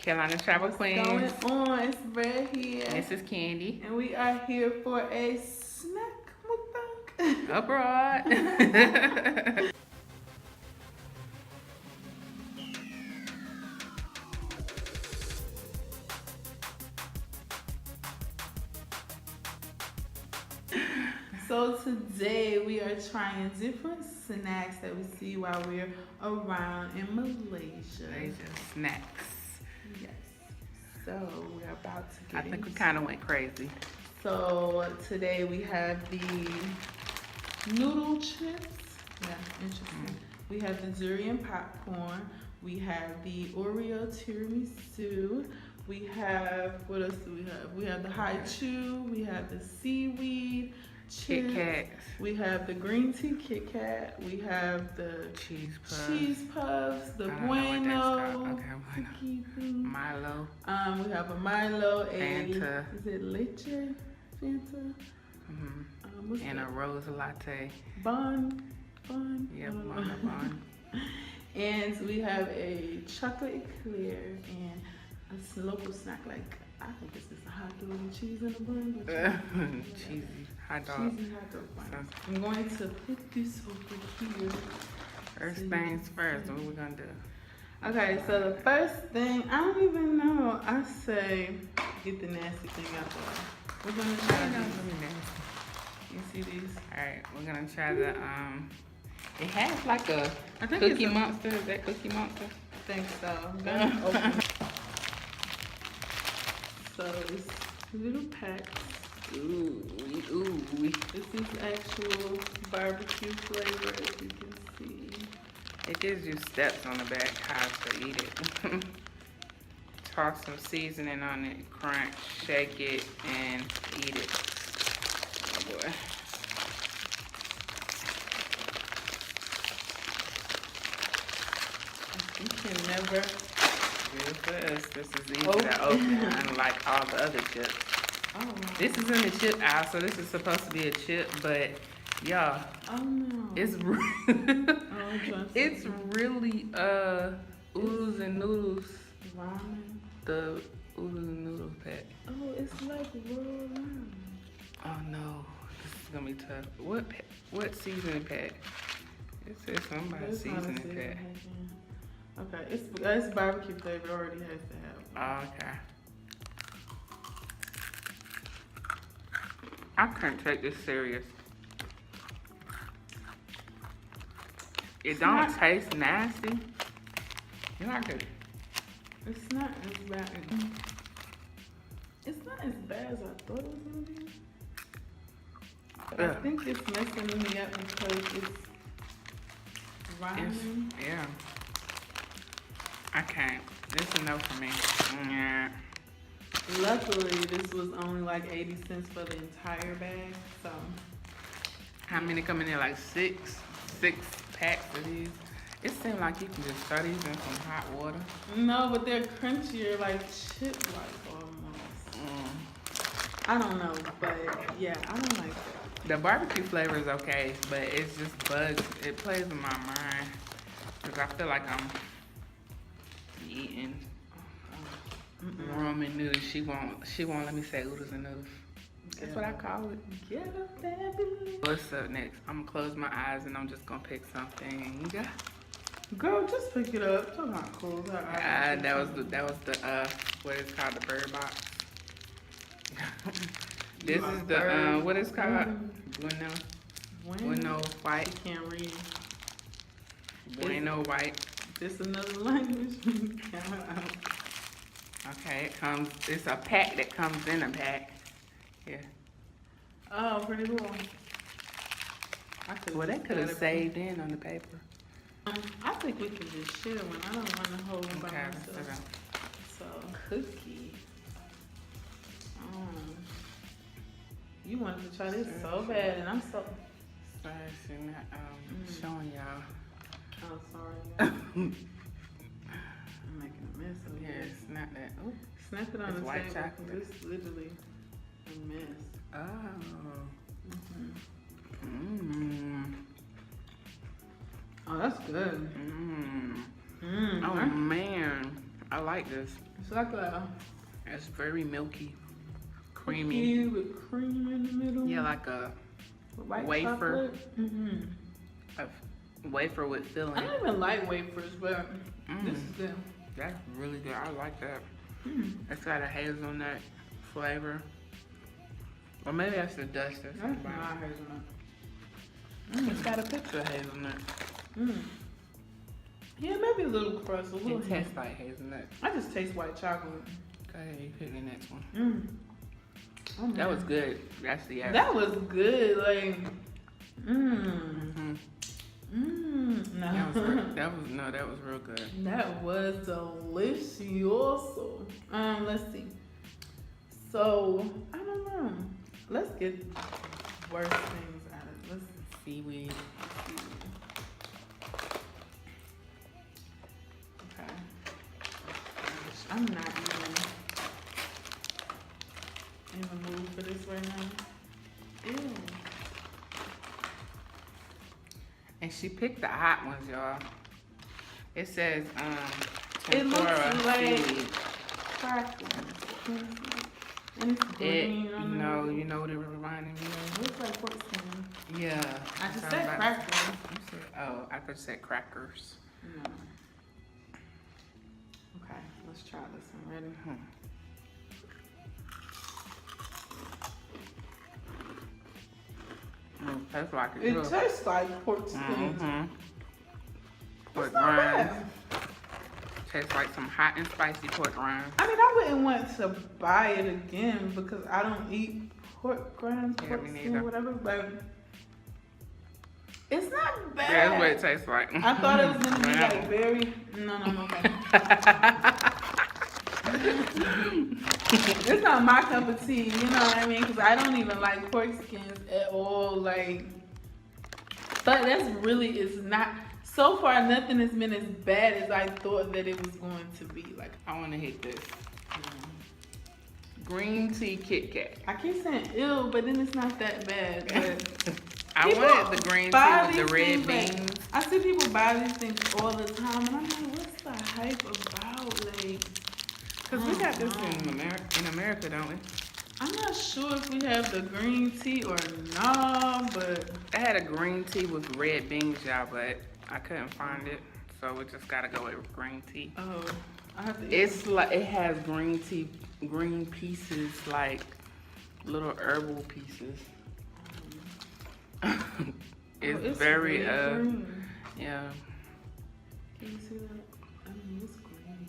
Carolina Travel Queen. Going on, it's Red here. This is Candy. And we are here for a snack mukbang. Abroad. So today we are trying different snacks that we see while we're around in Malaysia. Malaysia snacks. Yes. So we're about to get I think we into- kind of went crazy. So today we have the noodle chips. Yeah, interesting. We have the durian popcorn. We have the Oreo tiramisu. We have, what else do we have? We have the high chew. We have the seaweed chips. KitKat. We have the green tea KitKat. We have the Cheese puffs. cheese puffs. The I don't know what that's bueno. called. Okay, bueno. cookie thing. Milo. We have a Milo, Fanta. Is it Leche? Fanta? What's And that? a rose latte. Bun. Yep, I don't know. bun. And we have a chocolate eclair and a local snack like, I think this is a hot dog and cheese in a bun. but Cheesy hot dog. Cheesy hot dog bun. I'm going to put this over here. First things first, what we gonna do? Okay, so the first thing, I don't even know. I say get the nasty thing out there. We're gonna try these. You see these? Alright, we're gonna try the, it has like a I think Cookie it's a- Monster. Is that Cookie Monster? I think so. I'm gonna open it. So it's little packs. Ooh. This is actual barbecue flavor, as you can see. It gives you steps on the back how to eat it. Toss some seasoning on it, crunch, shake it, and eat it. Oh boy. You can never. Good for us. This is easy Oh. to open, unlike all the other chips. Oh, This is in the chip aisle, so this is supposed to be a chip, but y'all, oh no. it's Oh, I'm trying to it's see. really oodles and noodles. Ramen. The oodles and noodles pack. Oh, it's like raw ramen. Oh no, this is gonna be tough. What seasoning pack? It says something about That's not a seasoning seasoning pack. pack, yeah. Okay, it's barbecue flavor. Already has to have. Oh, okay. I can't take this serious. It don't not- taste nasty. You like it? It's not as bad. It's not as bad as I thought it was gonna be. But I Yeah. think it's messing me up because it's ramen. Yeah. I can't. This is no for me. Yeah. Luckily, this was only like 80 cents for the entire bag. So How many come in there? Like six packs of these. It seems like you can just throw these in some hot water. no, but they're crunchier, like chip-like almost. I don't know, but yeah, I don't like that. The barbecue flavor is okay, but it's just bugs. It plays in my mind because I feel like I'm eating ramen noodles. She won't let me say oodles and noodles. That's what I call it. Get a fabulous. What's up next? I'm gonna close my eyes and I'm just gonna pick something. Girl, just pick it up. Talking about cool. That was the what is called the bird box. This is the what is called Bueno white. Can't read. Bueno white. This another language. Okay, it's a pack that comes in a pack. Yeah. Oh, pretty cool. Well, they could have saved in on the paper. I think we can just share one. I don't want to hold one by Okay, myself. So, cookie. You wanted to try this so bad, and I'm so. Sorry, she's not showing y'all. Oh, sorry. I'm making a mess of Yeah, it. it's not that. Ooh. Snap it on It's the white table. chocolate. It's literally a mess. Oh. Mm-hmm. Oh, that's good. Oh man. I like this. It's like a It's very milky, creamy. cookie with cream in the middle. Yeah, like a White wafer. Mm-hmm. A wafer with filling. I don't even like wafers, but this is good. That's really good. I like that. Mm. It's got a hazelnut flavor. Or maybe that's the dust or That's something. not hazelnut. It's got a picture of hazelnut. Mm. Yeah, maybe a little crust, a little It tastes like hazelnut. I just taste white chocolate. Okay, you pick the next one. Mm. Oh, That man. was good. That's the average. That was good. Like, no. That was real good. That was delicioso. Let's see. So, I don't know. Let's get worse things out of it. Let's Seaweed. okay. I'm not even in the mood for this right now. Ew. And she picked the hot ones, y'all. It says, It looks tempura like seaweed. crackers. And it's green on You know what it reminded me It of? looks like pork skin. Yeah. I just Sounds said like- crackers. You said, oh, I thought you said crackers. No. Okay, let's try this one. Ready? Tastes like it. It tastes like pork skin. Mm-hmm. Pork It's not rinds. bad. Tastes like some hot and spicy pork rinds. I mean, I wouldn't want to buy it again because I don't eat pork rinds, Yeah, pork me skin, neither. whatever, but it's not bad. Yeah, that's what it tastes like. I thought it was gonna be Yeah. like very okay. It's not my cup of tea, you know what I mean? Because I don't even like pork skins at all. Like, but that's really is not. So far, nothing has been as bad as I thought that it was going to be. Like, I want to hit this. Green tea KitKat. I keep saying ew, but then it's not that bad. But I people wanted the green buy tea with the these red things, beans. like, I see people buy these things all the time, and I'm like, what's the hype about? Like, Because we got this in America, don't we? I'm not sure if we have the green tea or not, but I had a green tea with red beans, y'all, but I couldn't find it. So we just got to go with green tea. oh, I have to eat It's like, it has green tea, green pieces, like little herbal pieces. It's very, really green. yeah. Can you see that? I mean, it's green.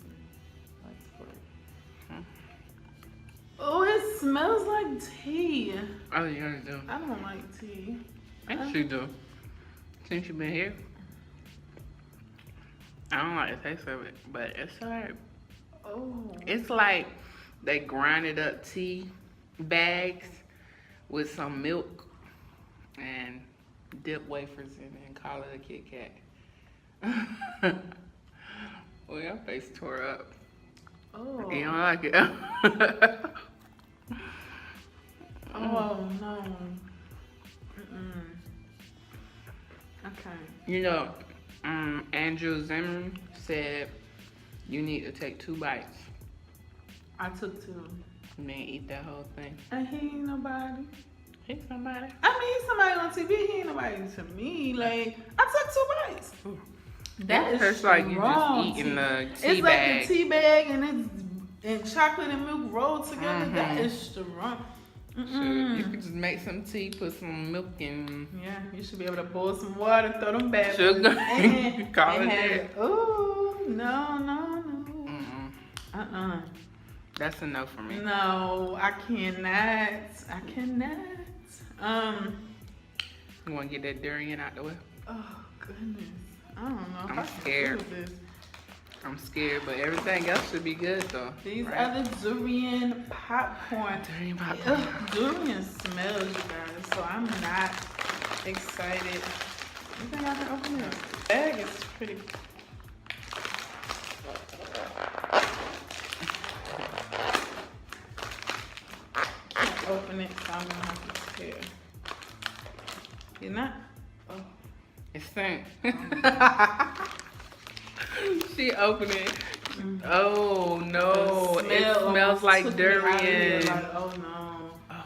Oh, it smells like tea. Oh, you gotta do. I don't like tea. Yes, you do. Since you've been here. I don't like the taste of it, but it's alright. Oh. It's like they grinded up tea bags with some milk and dip wafers in it and call it a KitKat. Well, your face tore up. Oh. You don't like it? Oh, no. Mm-mm. Okay. You know, Andrew Zimmer said you need to take 2 bites I took 2. and then eat that whole thing. And he ain't nobody. He's somebody. I mean, he's somebody on TV. He ain't nobody to me. Like, I took 2 bites. Ooh. That is It's like you strong just eating tea. the tea It's bag. like the tea bag and chocolate and milk rolled together. That is strong. So you could just make some tea, put some milk in. Yeah, you should be able to boil some water, throw them back. Sugar. And, Call and it have that. it. Ooh, no. Mm-mm. That's enough for me. No, I cannot. You want to get that durian out the way? Oh goodness. I don't know. if I'm I can scared. do this. I'm scared, but everything else should be good though. These right? are the durian popcorn. Durian popcorn. Ugh, durian smells, you guys. So I'm not excited. You think I can open it? The bag is pretty. Can't open it, so I'm gonna have to tear. You're not? Oh. It stank. She opened it. Oh no, The it smell smells almost like took me out of here, durian. like, oh no.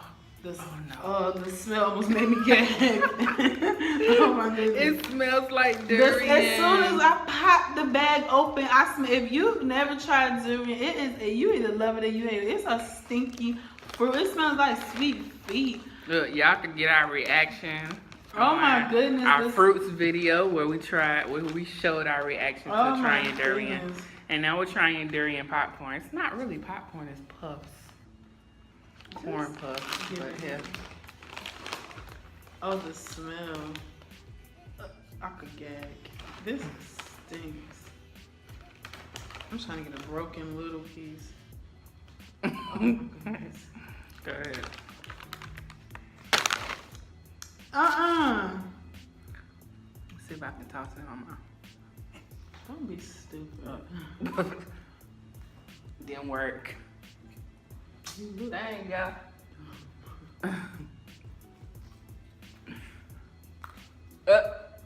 The, Oh, the smell almost made me gag. Oh my goodness. It smells like durian. As soon as I pop the bag open, I smell. If you've never tried durian, it is. You either love it or you hate it. It's a stinky fruit. It smells like sweet feet. Look, y'all can get our reaction. Oh my goodness! Our fruits video where we showed our reaction to trying durian, goodness. and now we're trying durian popcorn. It's not really popcorn; it's puffs, corn puffs. But yeah. Oh, the smell! I could gag. This stinks. I'm trying to get a broken little piece. Oh my goodness. Go ahead. Let's see if I can toss it on my. Don't be stupid. Didn't work. Dang, y'all.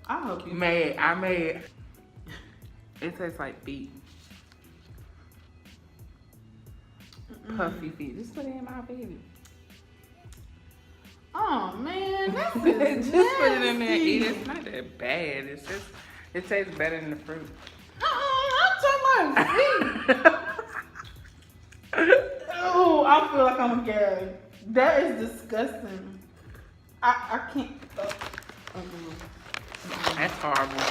I hope you I made. It tastes like feet. Puffy feet. Just put it in my baby. Oh man, that's Just put it in there and eat it. It's not that bad. It's just, it tastes better than the fruit. I'm talking about feet. Oh, I feel like I'm a gag. That is disgusting. I can't. That's horrible.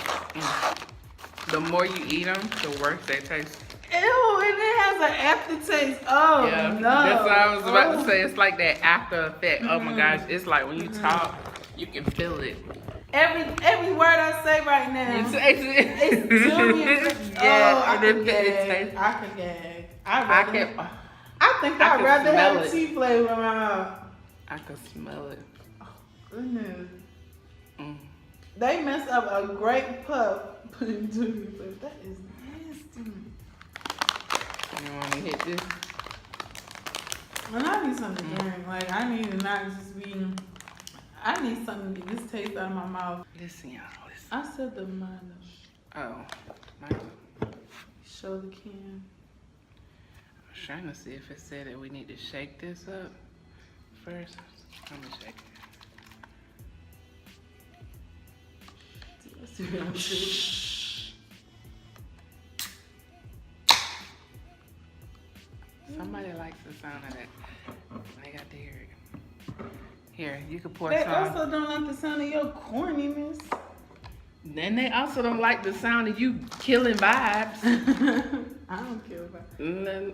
The more you eat them, the worse they taste. Ew, and it has an aftertaste. Oh Yeah, no. that's what I was about to say. It's like that after effect. Oh my gosh, it's like when you talk, you can feel it. Every word I say right now, You taste it. it's durian. Yeah, I and can it gag. tastes. I can gag. I think I I'd can rather smell have it. tea flavor in my mouth. I can smell it. Goodness. Mm. They messed up a great puff putting durian flavor. That is nasty. You want me to hit this? And I need something to drink. Like, I need to not just be. I need something to get this taste out of my mouth. Listen, y'all. Listen. I said the minus. Oh, Milo. Show the can. I was trying to see if it said that we need to shake this up first. Let me shake it. Let's see what I'm doing. Somebody likes the sound of that. They got to hear it. Here, you can pour They some. also don't like the sound of your corniness. Then they also don't like the sound of you killing vibes. I don't care about Then,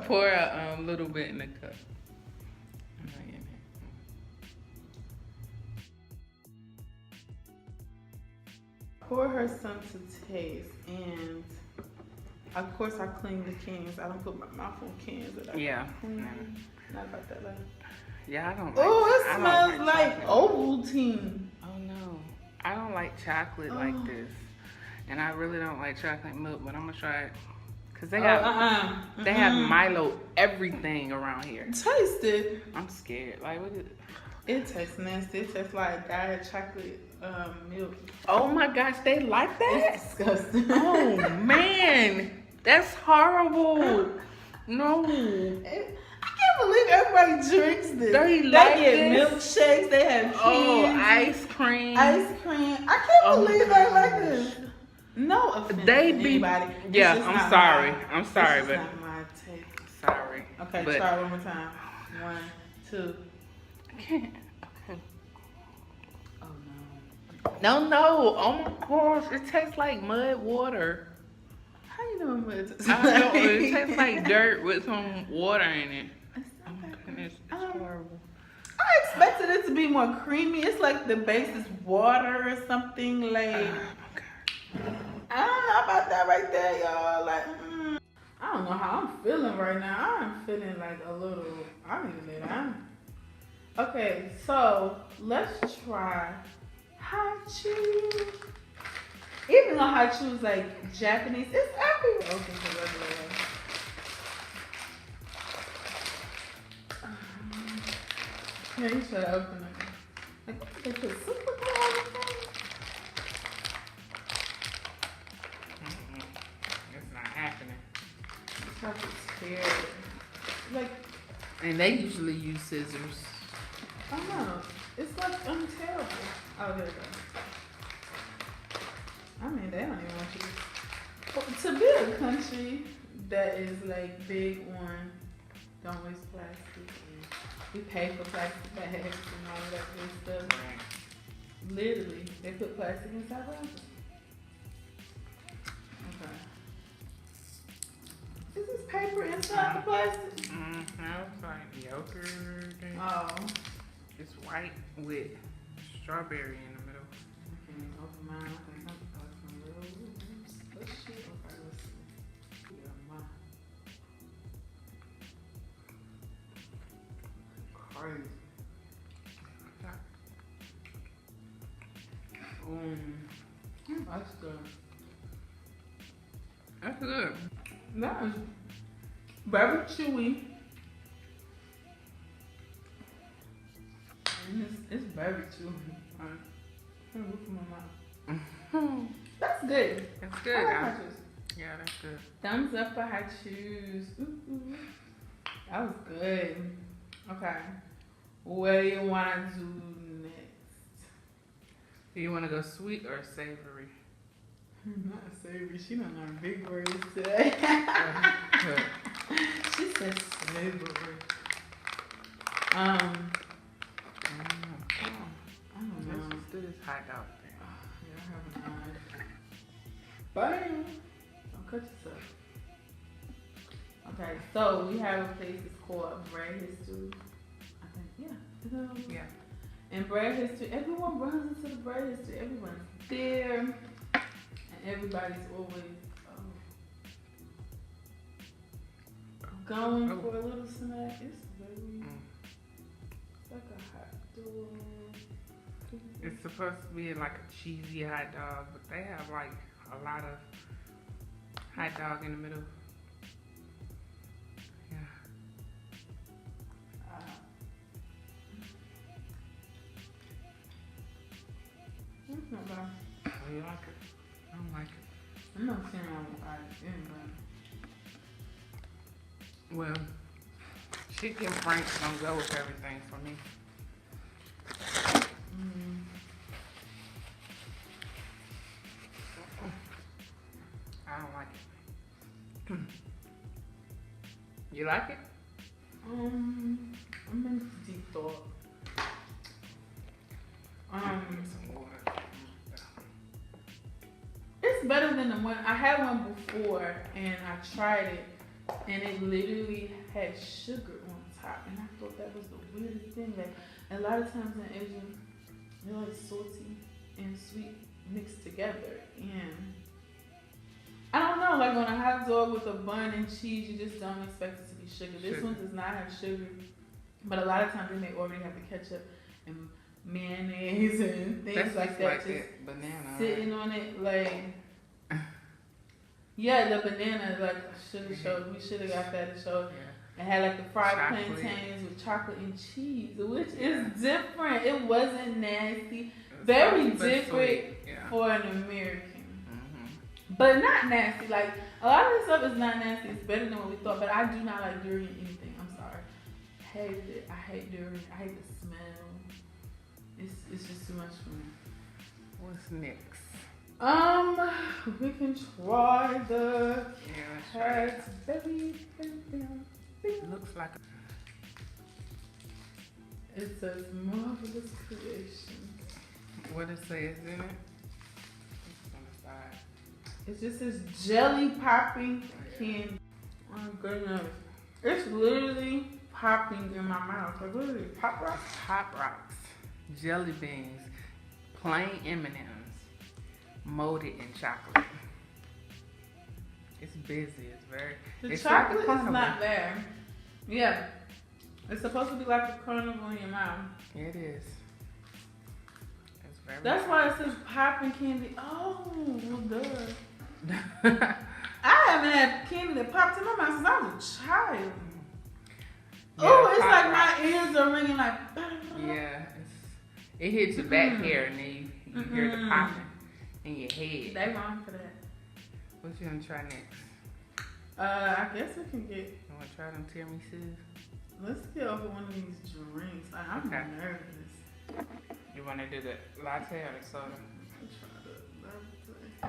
pour a little bit in the cup. Pour her some to taste, and of course I clean the cans. I don't put my mouth on cans that I Yeah. clean. Not about that later. Yeah, I don't like. Oh, I it don't smells like chocolate. Ovaltine. Oh no, I don't like chocolate like this, and I really don't like chocolate milk. But I'm gonna try it because they have they have Milo everything around here. Taste it. I'm scared. Like what is? It tastes nasty. It tastes like diet chocolate milk. Oh my gosh, they like that? It's disgusting. Oh man, that's horrible. No. I can't believe everybody drinks this. They get this? milkshakes. They have candy. Oh, ice cream. Ice cream. I can't believe they like this. No offense They to be. anybody. It's Yeah, just I'm not sorry. mine. I'm sorry, It's but just not my taste. sorry. Okay, but try one more time. 1, 2. I can't. Okay. Oh No, no. Oh my gosh, it tastes like mud water. How you know what it tastes I don't know. It tastes like dirt with some water in it. It's Oh not my that goodness, good. it's horrible. I expected it to be more creamy. It's like the base is water or something. Like I don't know about that right there, y'all. Like I don't know how I'm feeling right now. I'm feeling like a little. I need to lay down. Okay, so let's try hot cheese. Even though hot cheese is like Japanese, it's everywhere. Okay, so regular way. Yeah, you should open it. Like, they put super glue on the thing. Try to tear it. Like, And they usually use scissors. I don't know. It's like untearable. Oh, there it goes. I mean, they don't even want you to be a country that is like big on don't waste plastic. And we pay for plastic bags and all that good stuff. Right. Literally, they put plastic inside wrappers. Okay. Is this paper inside the plastic? It's like yogurt. Oh. It's white with strawberry in the middle. Okay, open mine. Okay, let's see. Okay, let's see. Yeah, mine. Crazy. That's good. That's good. That is very chewy. And it's very chewy. That's good. That's I good. like hot chews. Yeah, that's good. Thumbs up for hot chews. Ooh. That was good. Okay. What do you want to do next? Do you want to go sweet or savory? Not savory. She done learned big words today. She said savory. I don't know. Let's do this hot dog thing. Yeah, I have an eye. Bam! Don't cut yourself. Okay, so we have a place that's called Bread History. I think, yeah. Yeah. And Bread History, everyone runs into the Bread History. Everyone's there. And everybody's always going for a little snack. It's very, it's like a hot dog. It's supposed to be like a cheesy hot dog, but they have like a lot of hot dog in the middle. Yeah. It's not bad. Oh, you like it? I don't like it. I'm not saying I won't buy it again, Well, chicken franks don't go with everything for me. I don't like it. You like it? I'm in deep thought. Some water. It's better than the one I had one before, and I tried it, and it literally had sugar on top, and I thought that was the weirdest thing. Like a lot of times in Asian, they're like salty and sweet mixed together, and I don't know. Like on a hot dog with a bun and cheese, you just don't expect it to be sugar. This one does not have sugar, but a lot of times they may already have the ketchup and mayonnaise and things like that. Like just banana. sitting on it, like yeah, the banana like should have showed. We should have got that to show. Yeah. It had like the fried Chocolate. plantains with chocolate and cheese, which is different. It wasn't nasty. It's Very salty but different sweet. Yeah. for an American. But not nasty. Like a lot of this stuff is not nasty. It's better than what we thought. But I do not like durian anything. I'm sorry. Hated it. I hate durian. I hate the smell. It's just too much for me. What's next? We can try the Raspberry. It looks like It says marvelous creation. what it says in it. It's on the side. It just says jelly popping candy. Oh my goodness. It's literally popping in my mouth. Like literally pop rocks. Pop rocks, jelly beans, plain M&Ms, molded in chocolate. It's busy. It's very. The it's chocolate like a is not there. Yeah. It's supposed to be like a carnival in your mouth. It is. It's very. That's why it says popping candy. Oh, well, duh. Yeah, I haven't had candy that popped in my mouth since I was a child. Oh, it's like Pop my ears are ringing like. Yeah, it hits your back here and then you hear the popping in your head. They wrong for that. What you gonna try next? I guess we can get. You want to try them tiramisu? Let's get over one of these drinks. I'm Okay. nervous. You want to do the latte or the soda? Let's try the latte. I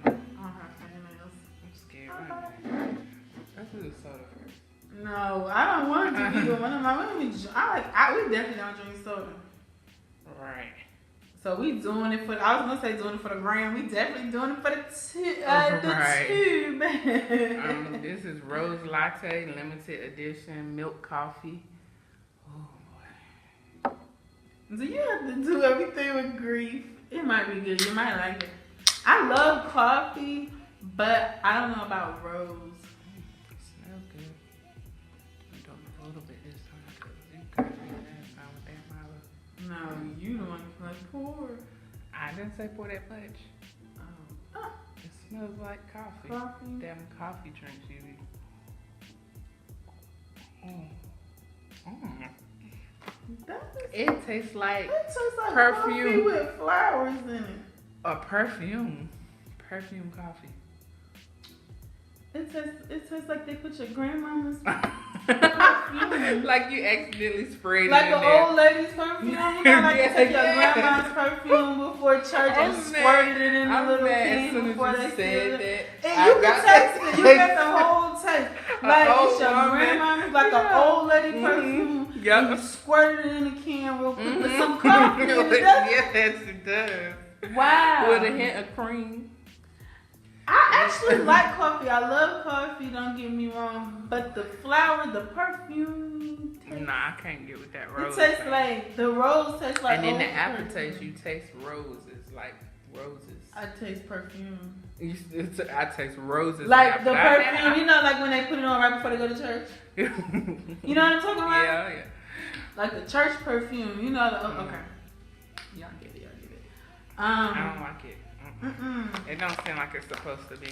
don't have fingernails. I'm scared. Let's do the soda first. No, I don't want to do either one of my. We definitely don't drink soda. Right. So we doing it for. I was gonna say doing it for the gram. We definitely doing it for the tube. This is Rose Latte limited edition milk coffee. Oh boy. Do you have to do everything with grief? It might be good. You might like it. I love coffee, but I don't know about rose. It smells good. I'm doing a little bit this time because you got me last time with that Milo. No, you the one who like pour. I didn't say pour that much. Oh. It smells like coffee. Coffee. Damn coffee drinks you eat. It tastes like It tastes like perfume. coffee with flowers in it. a perfume. Perfume coffee. It tastes like they put your grandmama's Like you accidentally sprayed like it in an there. old lady's perfume. You know, like you take your grandma's perfume before church and squirted it in a little can before they said it. And you can taste it. You get the whole taste. Like it's your grandma's, like an old lady perfume. Yep. And you squirted it in a can real quick with some coffee. Yes, it does. Wow. With a hint of cream. I actually like coffee. I love coffee, don't get me wrong. But the flower, the perfume. Nah, I can't get with that rose. It tastes thing. like, the rose tastes like. And then the old aftertaste, perfume. you taste roses, like roses. I taste perfume. I taste roses. Like the after that. perfume, you know, like when they put it on right before they go to church. You know what I'm talking about? Yeah, yeah. Like the church perfume, you know. Okay. Y'all get it. I don't like it. Mm-mm. It don't seem like it's supposed to be.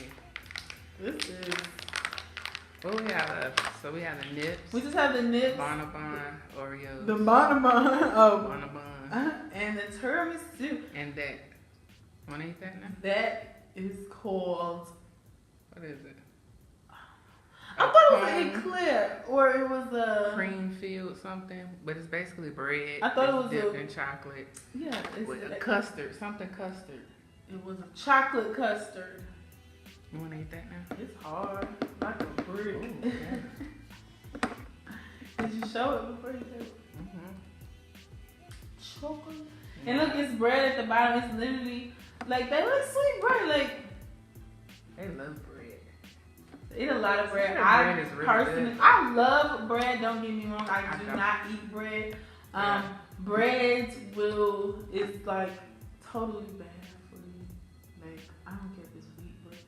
This is. What we have left? So we have the nips. We just have the nips. Bonbon, Oreos. The bonbon. Oh. Bonbon. And the tiramisu. And that. Wanna eat that now? That is called. What is it? I thought it was an eclair, or it was a cream filled something, but it's basically bread. I thought it was dipped a- in chocolate yeah. with a custard, something custard. It was a chocolate custard. You wanna eat that now? It's hard, like a brick. Ooh, yeah. Did you show it before you did it? Mhm. Chocolate. And look, it's bread at the bottom. It's literally like they look sweet bread. Like They love bread. eat a lot of bread. Bread I is really personally, good. I love bread. Don't get me wrong. I do don't. not eat bread. Yeah. Bread is like totally bad for you. Like I don't care if it's wheat bread.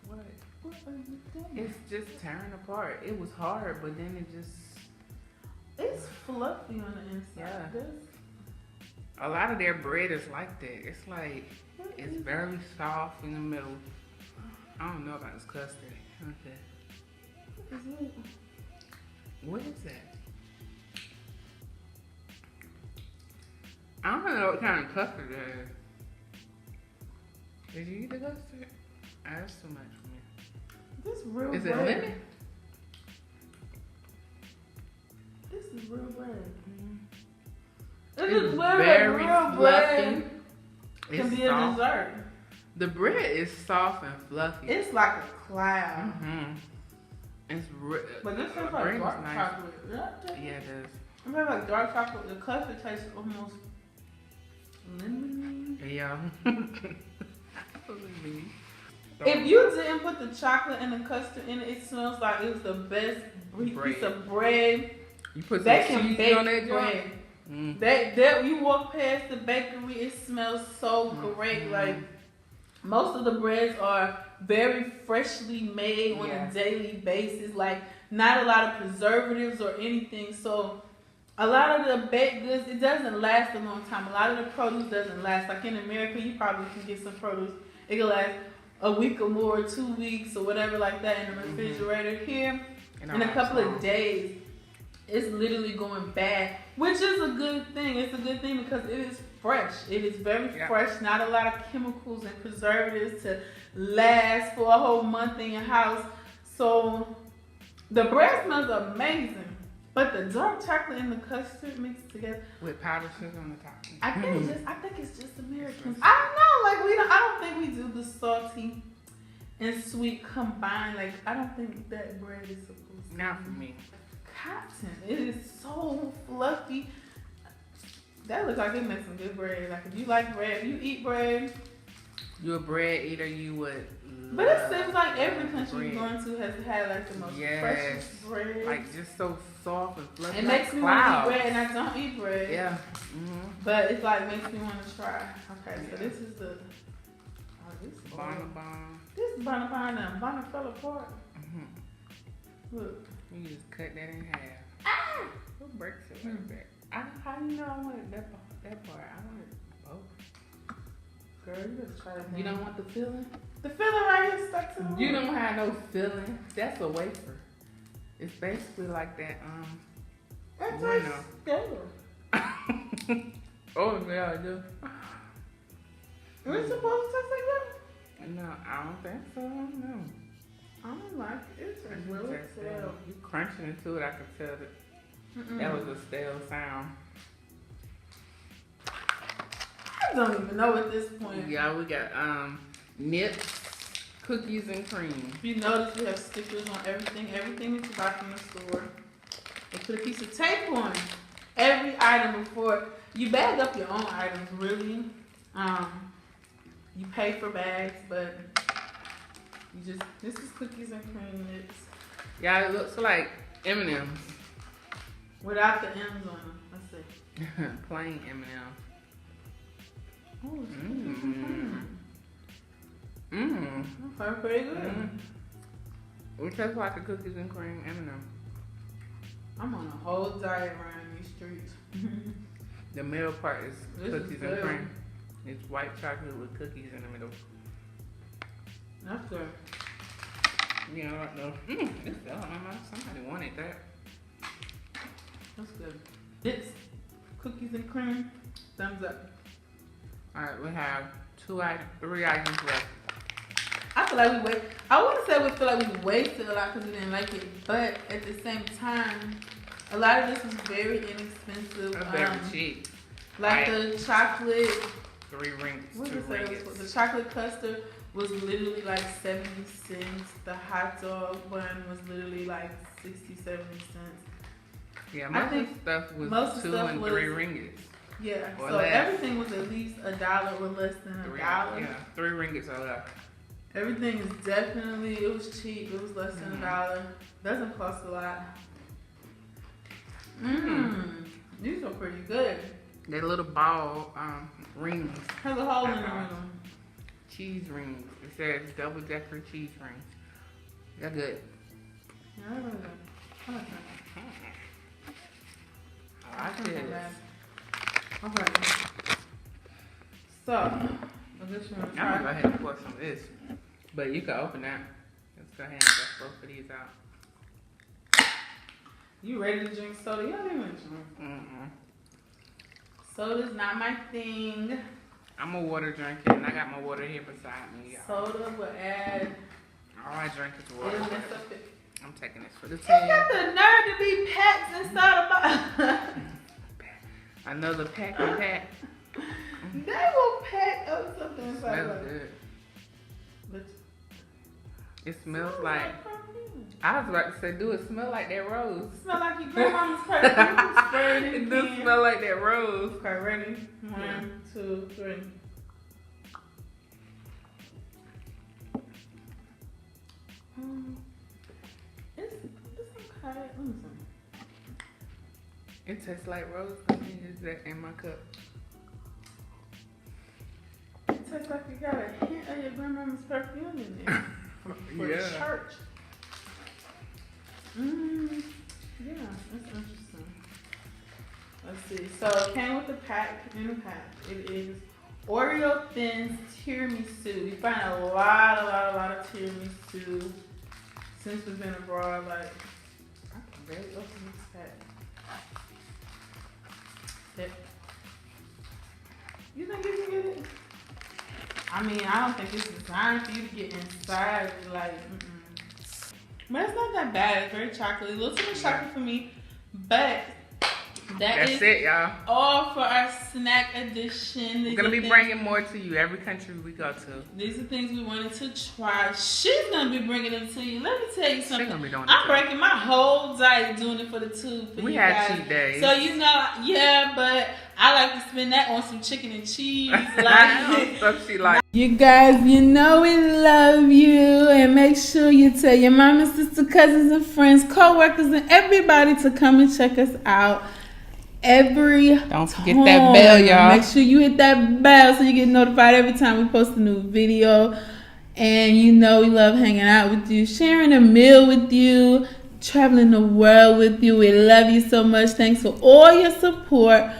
What? What are you doing? It's just tearing apart. It was hard, but then it just. It's fluffy on the inside. Yeah. A lot of their bread is like that. It's like it's very soft in the middle. I don't know about this custard. Okay. What is that? I don't know what kind of custard that is. Did you eat the custard? That's too much for me. This real Is bread. it lemon? This is real bread. It's It is very very real bread. fluffy. Can It's be a soft. dessert. The bread is soft and fluffy. It's like a cloud. It's But this tastes bread like is dark nice. chocolate. Yeah, it does. I mean, like dark chocolate. The custard tastes almost lemony. Yeah. If you didn't put the chocolate and the custard in it, it smells like it was the best piece of bread. You put some They can cheese bake on that bread. joint? That you walk past the bakery, it smells so great. Like most of the breads are very freshly made on a daily basis. Like not a lot of preservatives or anything. So a lot of the baked goods, it doesn't last a long time. A lot of the produce doesn't last. Like in America, you probably can get some produce. It can last a week or more, 2 weeks or whatever like that in the refrigerator. Here, in a couple of days, it's literally going bad, which is a good thing. It's a good thing because it is fresh. It is very fresh. Not a lot of chemicals and preservatives to last for a whole month in your house. So the bread smells amazing. But the dark chocolate and the custard mixed together with powdered sugar on the top. I think it's just Americans. I don't know. Like I don't think we do the salty and sweet combined. Like I don't think that bread is supposed to. Not for me. Cotton. It is so fluffy. That looks like it makes some good bread. Like if you like bread, if you eat bread. You're a bread eater, you would. But it seems like every country you're going to has had like the most freshest bread. Like just so soft and fluffy. It makes me want to eat bread, and I don't eat bread. Yeah. But it's like makes me want to try. Okay, so this is the. Oh, this is Bonbon. This is bonbon and bonbon fell apart. Look. You just cut that in half. Ah! Who breaks it like that? How do you know I wanted that part? I wanted both. Girl, you just try it. You don't want the filling? The filling right here stuck to the You don't have no filling. That's a wafer. It's basically like that. That's bueno. like Oh yeah, I do. We're supposed to taste like that? No, I don't think so. No. I don't like it. It's I really think that's stale. You crunching into it, I could tell that that was a stale sound. I don't even know at this point. Yeah, we got nips, cookies and cream. If you notice, we have stickers on everything. Everything that you buy from the store. They put a piece of tape on every item before you bag up your own items. Really, you pay for bags, but you just this is cookies and cream nips. Yeah, it looks like M&M's. Without the M's on them. Let's see. Plain M&M. Oh, it's Okay, pretty good. It tastes like a cookies and cream M&M. I'm on a whole diet around these streets. The middle part is This cookies is and good. cream. It's white chocolate with cookies in the middle. That's good. You know, like no. This fell on my mouth. Somebody wanted that. That's good. It's cookies and cream. Thumbs up. All right, we have 3 items left. I feel like I wouldn't say we feel like we wasted a lot because we didn't like it, but at the same time, a lot of this was very inexpensive. Very cheap. Like the chocolate. 3 rings. What 2 did it say? ringgits. The chocolate custard was literally like 70 cents. The hot dog bun was literally like 60, 70 cents. Yeah, I think most stuff was most 2 stuff and was- 3 ringgits. Yeah, Or so less. everything was at least $1 or less than $1. Yeah, 3 ringgits or less. Everything is definitely, it was cheap. It was less than $1. Doesn't cost a lot. These are pretty good. That little ball rings, Has a hole in the middle. cheese rings. It says double decker cheese rings. They're good. Yeah, I really like that. I like this. Okay. So, I guess you want to I'm gonna go try. ahead and pour some of this, but you can open that. Let's go ahead and get both of these out. You ready to drink soda? You don't even drink. Soda's not my thing. I'm a water drinker, and I got my water here beside me, y'all. Soda will add. All I drink is It'll water. mess up it. I'm taking this for the You team. got the nerve to be packed inside a bottle. Another pack and pack. They will pack up something inside a Smells bottle. good. But It smells like. perfume. I was about to say, do it smell like that rose? It smell like your grandmama's perfume. Spray it in It the does can. smell like that rose. Okay, ready? 1, 2, 3. It's okay. Let me see. It tastes like rose. I mean, is that in my cup? It tastes like you got a hint of your grandmama's perfume in there for Yeah. church. Yeah, that's interesting. Let's see. So it came with the pack. In the pack, it is Oreo Thins Tiramisu. You find a lot of tiramisu since we've been abroad. Like, I can barely open this pack. Yep. You think you can get it? I mean, I don't think it's designed for you to get inside. Like, but it's not that bad. It's very chocolatey. A little too much chocolate for me. But that's it, y'all. All for our snack edition. We're going to be bringing more to you every country we go to. These are things we wanted to try. She's going to be bringing them to you. Let me tell you something. She's going to be doing it. I'm breaking my whole diet doing it for the tube. We had cheat days. So, you know, yeah, but I like to spend that on some chicken and cheese. Stuff she like. You guys, you know we love you. And make sure you tell your mom and sister, cousins and friends, co-workers, and everybody to come and check us out. Don't forget that bell, y'all. Make sure you hit that bell so you get notified every time we post a new video. And you know we love hanging out with you, sharing a meal with you, traveling the world with you. We love you so much. Thanks for all your support.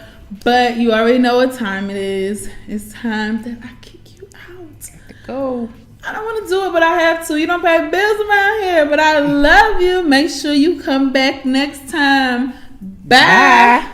But you already know what time it is. It's time that I kick you out. Go. I don't want to do it, but I have to. You don't pay bills around here, but I love you. Make sure you come back next time. Bye.